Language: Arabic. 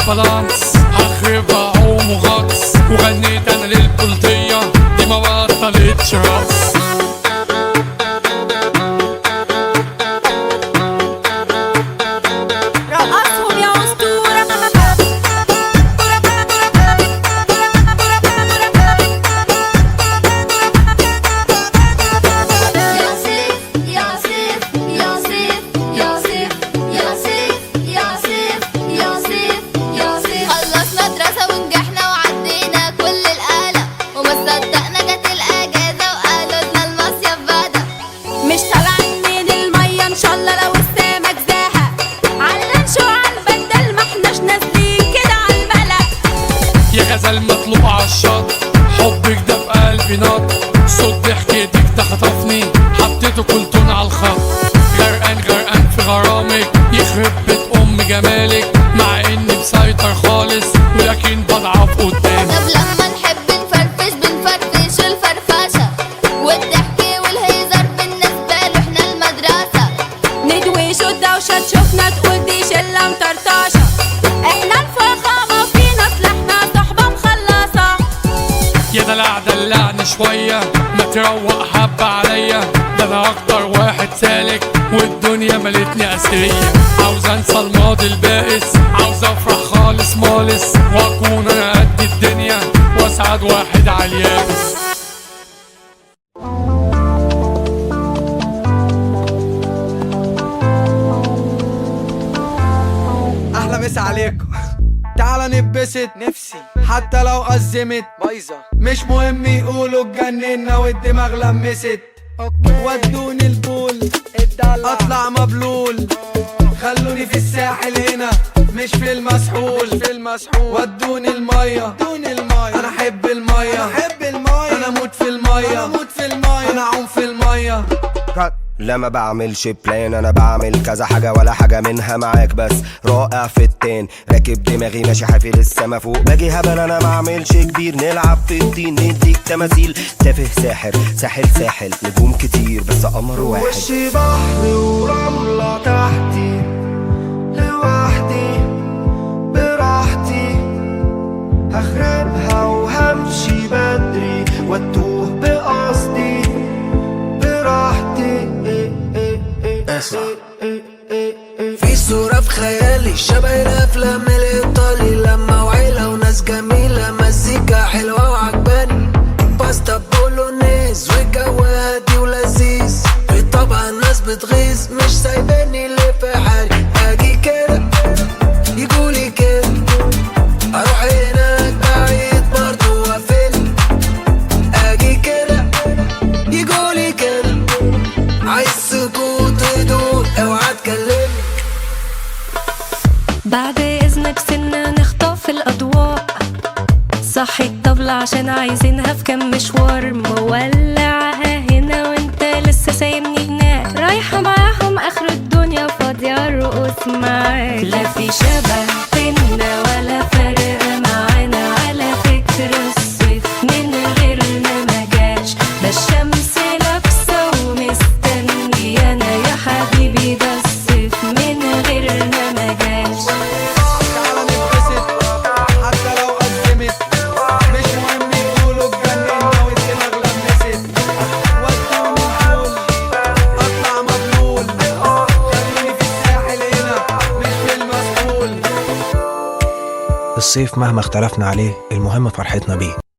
بالانس، هخربها عوم وغطس، وغنيت انا للبلطية دي ما بطلتش رقص. رقصهم يا أسطورة. خلصنا دراسة ونجحنا وعدينا كل القلق، وما صدقنا جت الأجازة وقالوا لنا المصيف بدأ. مش طالعين من المية إن شاء الله لو السمك زاهق، علنشوا عالبدل ما احناش نازلين كده عالملأ. يا غزل مطلوب عالشط، حبك ده في قلبي نط، صوت ضحكتك ده خطفني، حطيته كلتون عالخط. غرقان غرقان في غرامك، يخرب بيت ام جمالك، مع اني مسيطر خالص ولكن بضعف قدامك. طب لما نحب نفرفش بنفرفش الفرفشة، والضحك والهزار بالنسبة له احنا المدرسة. ندويش الدوشة تشوفنا تقول دي شلة مطرطشة، احنا الفخامة فينا سلاحنا صحبة مخلصة. يا دلع دلعني شوية، ما تروق حبة عليا، ده انا اكتر واحد سالك والدنيا ملتني اسية. عاوز انسى الماضي البائس، عاوز افرح خالص مالس، واكون انا قد الدنيا واسعد واحد عاليابس. احلى مسا عليكم. تعالى نتبسط نفسي حتى لو أزمت بايظة، مش مهم يقولوا اتجننا والدماغ لمست. ودوني البول اطلع مبلول، خلوني في الساحل هنا مش في المسحول. ودوني المية انا احب المية، انا اموت في المية، انا اعوم في المية. لا ما بعملش بلان، انا بعمل كذا حاجة ولا حاجة منها معاك، بس رائع في التان، راكب دماغي ماشي حافي للسما فوق، باجي هبل انا ما اعملش كبير، نلعب في الطين نديك تماثيل، تافه ساحر ساحل نجوم كتير بس قمر واحد. وشي بحر ورملة تحتي لوحدي براحتي، هخربها وهمشي بدري واتوه بقصدي براحتي. في صورة في خيالي شبه الأفلام الإيطالي، لما وعيلة وناس جميلة مزيكا حلوة وعجباني، باستا بولونيز والجو هادي ولذيذ، في طبع الناس بتغيظ مش سايباني اللي في حالي. أجي كده يجولي كده، أروح هناك بعيد برضه وأفل. أجي كده يجولي كده، عايز سكوت هدوء اوعى تكلمني. بعد اذنك سنة نخطف الاضواء، صحي الطبلة عشان عايزينها في كام مشوار، مولعها هنا وانت لسه سايبني هناك، رايحة معاهم اخر الدنيا فاضية الرقص معاك. لا في شبه بينا ولا فرق معانا، على فكرة الصيف من غيرنا مجاش، ده الشمس لابسة ومستني انا يا حبيبي، ده الصيف من غيرنا مجاش. تعالى نتبسط حتى لو أزمت، مش مهم يقولوا اتجننا والدماغ لمست. ودوني البول اطلع مبلول، خلوني في الساحل هنا مش في المسحول. الصيف مهما اختلفنا عليه المهم فرحتنا بيه.